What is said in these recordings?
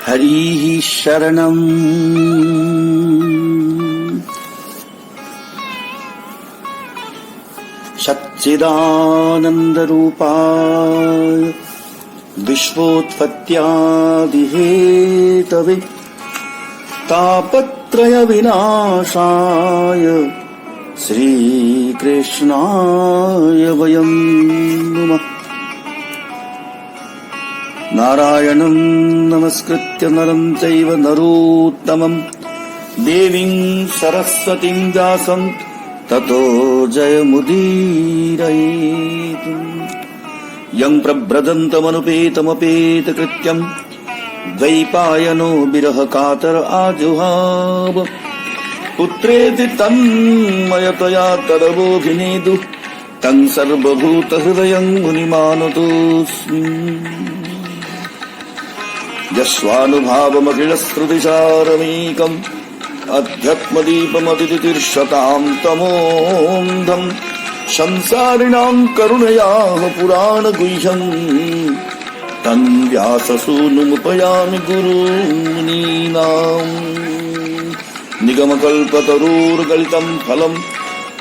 हरिः शरणम्। सच्चिदानन्दरूपाय विश्वोत्पत्त्यादिहेतवे तापत्रयविनाशाय श्रीकृष्णाय वयं नमः। नारायणं नमस्कृत्य नरं चैव नरोत्तमं देवीं सरस्वतीं व्यासं ततो जयमुदीरयेत्। यं प्रव्रजन्तमनुपेतमपेतकृत्यं द्वैपायनो विरहकातर आजुहाव पुत्रेति तन्मयतया तदवोऽभिनेदुः तं सर्वभूतहृदयं मुनिमानतोऽस्मि। यस्वानुभावमखिलश्रुतिसारमेकम् अध्यात्मदीपमतितितिर्षतां तमोऽन्धम् संसारिणां करुणयाः पुराणगुह्यम् तं व्याससूनुमुपयामि गुरूणीनाम्। निगमकल्पतरोर्गलितं फलं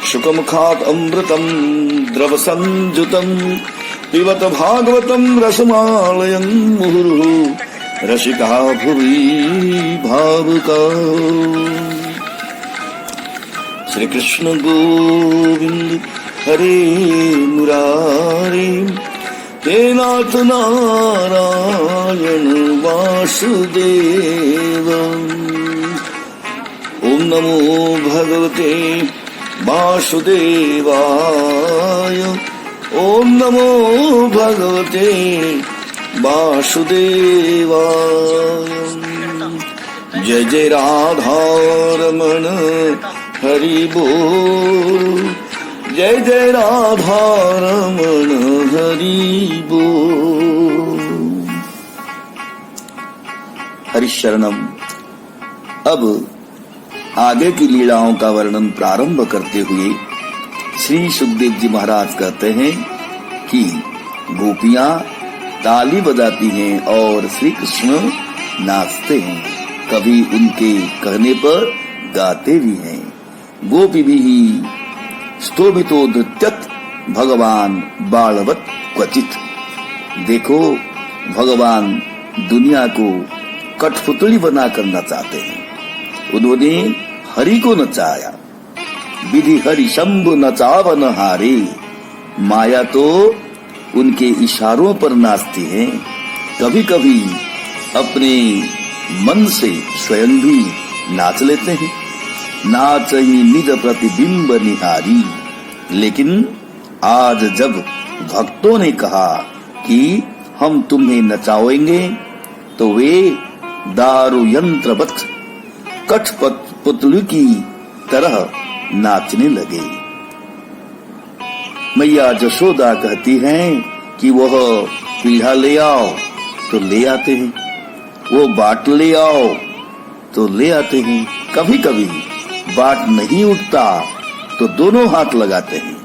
शुकमुखात् अमृतं द्रवसंयुतं पिबत भागवतं रसमालयं मुहुर्मुहुः रसिका भुवि भावुका। श्री कृष्ण गोविंद हरे मुरारी हे नाथ नारायण वासुदेव। ओम नमो भगवते वासुदेवाय। ओम नमो भगवते वासुदेवाय। जय जय राधा रमण हरि बोल। जय जय राधा रमण हरि बोल। हरिशरणम। अब आगे की लीलाओं का वर्णन प्रारंभ करते हुए श्री सुखदेव जी महाराज कहते हैं कि गोपियां ताली बजाती हैं और श्री कृष्ण नाचते हैं, कभी उनके कहने पर गाते भी हैं। गोपी भी स्तोभितो नृत्यत भगवान बालवत क्वचित। देखो, भगवान दुनिया को कठपुतली बनाकर नचाते हैं। उन्होंने हरि को नचाया। विधि हरि शंभु नचावन हारे। माया तो उनके इशारों पर नाचती है। कभी कभी अपने मन से स्वयं भी नाच लेते हैं। नाच ही निज प्रतिबिंब निहारी। लेकिन आज जब भक्तों ने कहा कि हम तुम्हें नचाएंगे, तो वे दारू यंत्रवत कठपुतली की तरह नाचने लगे। मैया जशोदा कहती हैं कि वह पीढ़ा ले आओ तो ले आते हैं, वो बाट ले आओ तो ले आते हैं। कभी कभी बाट नहीं उठता तो दोनों हाथ लगाते हैं,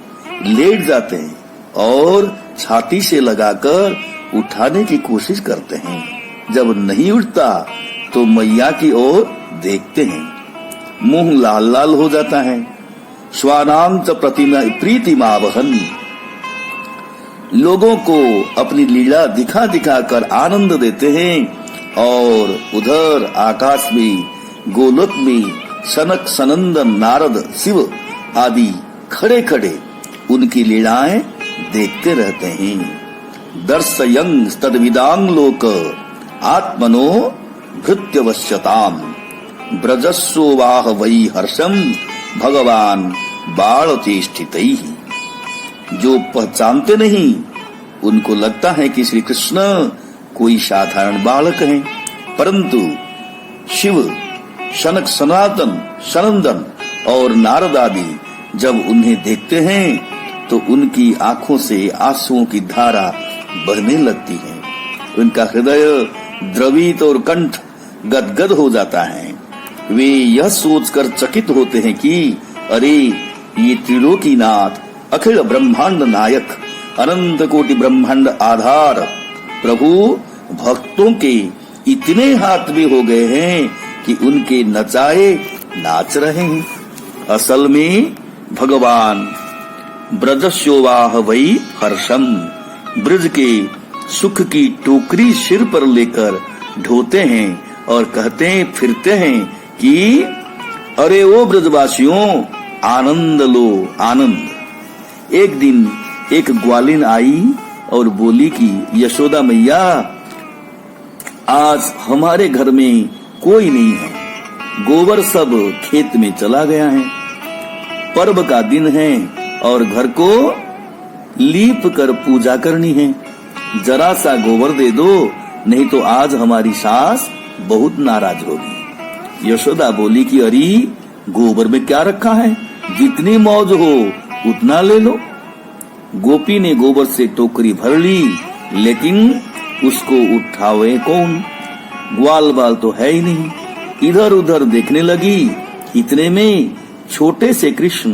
लेट जाते हैं और छाती से लगाकर उठाने की कोशिश करते हैं। जब नहीं उठता तो मैया की ओर देखते हैं, मुंह लाल लाल हो जाता है। स्वानां च प्रीतिमावहन। लोगों को अपनी लीला दिखा दिखा कर आनंद देते हैं और उधर आकाश में गोलोक में सनक सनंदन नारद शिव आदि खड़े खड़े उनकी लीलाएं देखते रहते हैं। दर्शयं तद्विदां लोक आत्मनो भृत्यवश्यताम ब्रजस्व वाह वै हर्षम भगवान बालचेष्टितैः। जो पहचानते नहीं उनको लगता है कि श्री कृष्ण कोई साधारण बालक हैं, परंतु शिव, शनक सनातन, सनंदन और नारद आदि जब उन्हें देखते हैं तो उनकी आंखों से आंसुओं की धारा बहने लगती है। उनका हृदय द्रवित और कंठ गदगद हो जाता है। वे यह सोचकर चकित होते हैं कि अरे, ये त्रिलोकीनाथ, अखिल ब्रह्मांड नायक, अनंत कोटि ब्रह्मांड आधार प्रभु भक्तों के इतने हाथ भी हो गए हैं कि उनके नचाए नाच रहे हैं। असल में भगवान ब्रजस्योवाह वही हर्षम, ब्रज के सुख की टोकरी सिर पर लेकर ढोते हैं और कहते फिरते हैं कि अरे ओ ब्रजवासियों, आनंद लो आनंद। एक दिन एक ग्वालिन आई और बोली कि यशोदा मैया, आज हमारे घर में कोई नहीं है, गोबर सब खेत में चला गया है, पर्व का दिन है और घर को लीप कर पूजा करनी है, जरा सा गोबर दे दो, नहीं तो आज हमारी सास बहुत नाराज होगी। यशोदा बोली कि अरे गोबर में क्या रखा है, जितनी मौज हो उतना ले लो। गोपी ने गोबर से टोकरी भर ली, लेकिन उसको उठावे कौन, ग्वाल बाल तो है ही नहीं। इधर उधर देखने लगी, इतने में छोटे से कृष्ण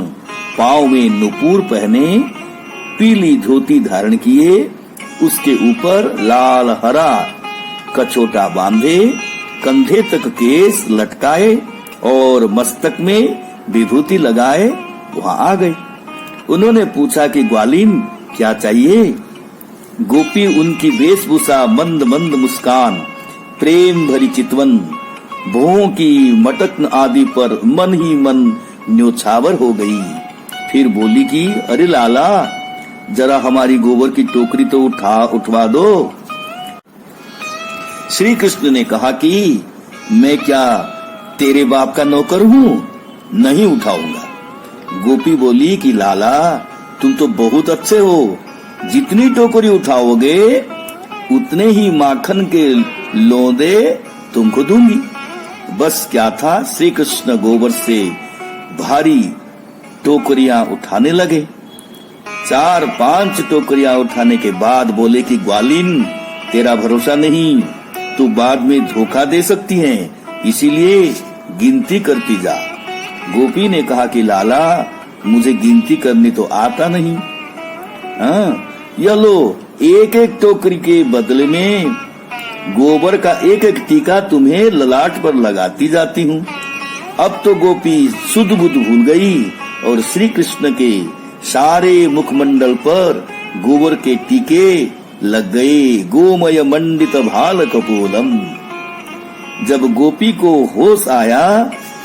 पांव में नुपुर पहने, पीली धोती धारण किए, उसके ऊपर लाल हरा कचोटा बांधे, कंधे तक केस लटकाए और मस्तक में विभूति लगाए वहां आ गए। उन्होंने पूछा कि ग्वालिन क्या चाहिए। गोपी उनकी वेशभूषा, मंद मंद मुस्कान, प्रेम भरी चितवन, भों की मटक आदि पर मन ही मन न्योछावर हो गई। फिर बोली कि अरे लाला, जरा हमारी गोबर की टोकरी तो उठवा दो। श्री कृष्ण ने कहा कि मैं क्या तेरे बाप का नौकर हूँ, नहीं उठाऊंगा। गोपी बोली कि लाला, तुम तो बहुत अच्छे हो, जितनी टोकरी उठाओगे उतने ही माखन के लोंदे तुमको दूंगी। बस क्या था, श्री कृष्ण गोबर से भारी टोकरियां उठाने लगे। 4-5 टोकरियां उठाने के बाद बोले कि ग्वालिन, तेरा भरोसा नहीं, तू बाद में धोखा दे सकती है, इसीलिए गिनती करती जा। गोपी ने कहा कि लाला, मुझे गिनती करनी तो आता नहीं। हाँ, यह लो, एक एक टोकरी के बदले में गोबर का एक एक टीका तुम्हें ललाट पर लगाती जाती हूँ। अब तो गोपी सुध बुध भूल गई और श्री कृष्ण के सारे मुखमंडल पर गोबर के टीके लग गए। गोमय मंडित भाल कपोलम। जब गोपी को होश आया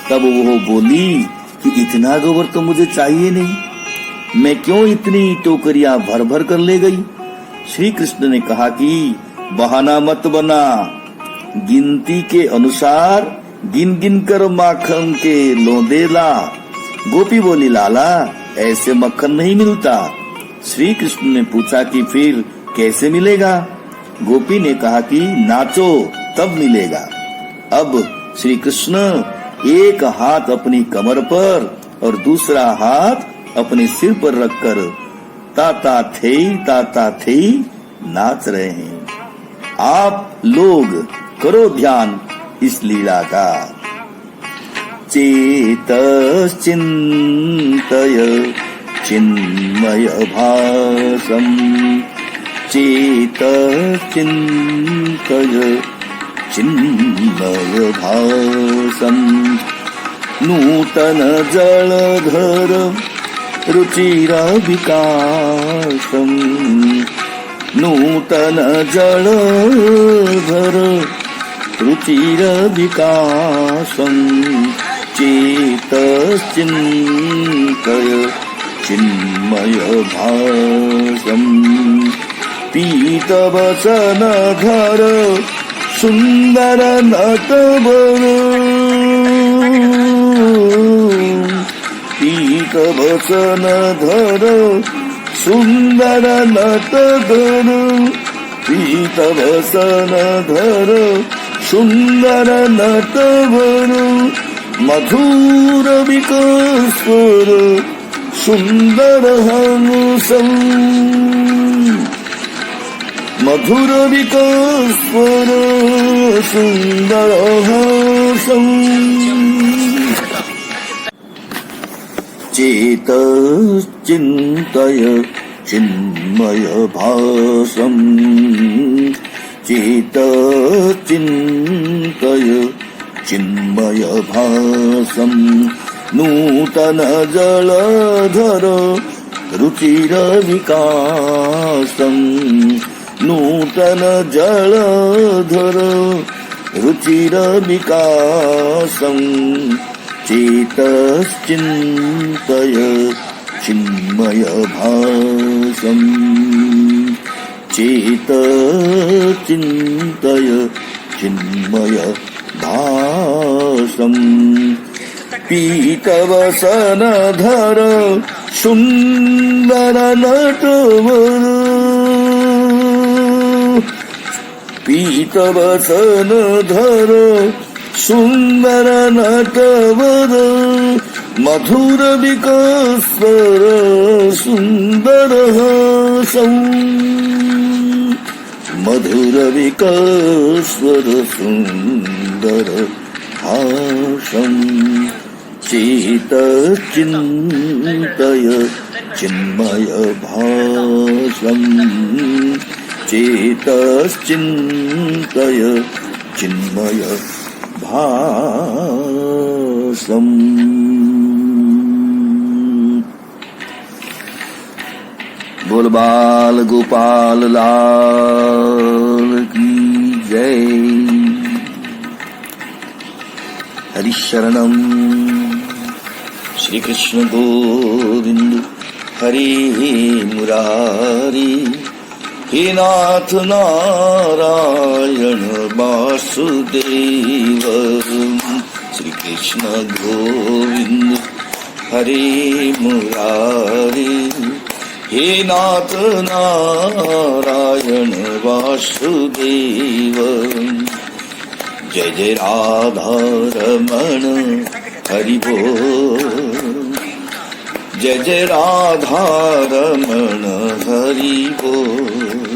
तब वो बोली कि इतना गोबर तो मुझे चाहिए नहीं, मैं क्यों इतनी टोकरियां भर भर कर ले गई। श्री कृष्ण ने कहा कि बहाना मत बना, गिनती के अनुसार गिन गिन कर माखन के लोंदे ला। गोपी बोली लाला, ऐसे मक्खन नहीं मिलता। श्री कृष्ण ने पूछा कि फिर कैसे मिलेगा। गोपी ने कहा कि नाचो तब मिलेगा। अब श्री कृष्ण एक हाथ अपनी कमर पर और दूसरा हाथ अपने सिर पर रखकर ताता थे नाच रहे हैं। आप लोग करो ध्यान इस लीला का। चेतश्चिन्तय चिन्मय भासम, चेतश्चिन्तय चिन्मय भासम, नूतन जलधर रुचिरा विकासम, नूतन जलधर रुचिरा विकासम, चेतश्चिन्तय चिन्मय भासम, पीतवसनधर सुंदर नटवर, पीतवसनधर सुंदर नटवर, पीतवसनधर सुंदर नटवर, मधुर विकस्वर सुंदर हंसम, मधुर विकस्वर सुंदर हंसम, चेतश्चिन्तय चिन्मय भासम, चेतश्चिन्तय चिन्मय भासं नूतन जलधर रुचिर विकासं नूतन जलधर रुचिर विकासं चेतश्चिन्तय चिन्मय भासं चेतश्चिन्तय चिन्मय भासं पीतवसनधर सुन्दर नटवर पीतवसनधर सुन्दर नटवर मधुर विकस्वर सुन्दर हासं मधुर विकस्वर सुन्दर हासं चेतश्चिन्तय चिन्मय भासं चेतश्चिन्तय चिन्मय भासं। बोल बाल गोपाल लाल की जय। हरिशरणं श्री कृष्ण गोविंद हरे मुरारी हे नाथ नारायण वासुदेव श्री कृष्ण गोविंद हरे मुरारी हे नाथ नारायण वासुदेव जय जय राधा रमण हरि बोल जय जय राधा रमण हरि बोल।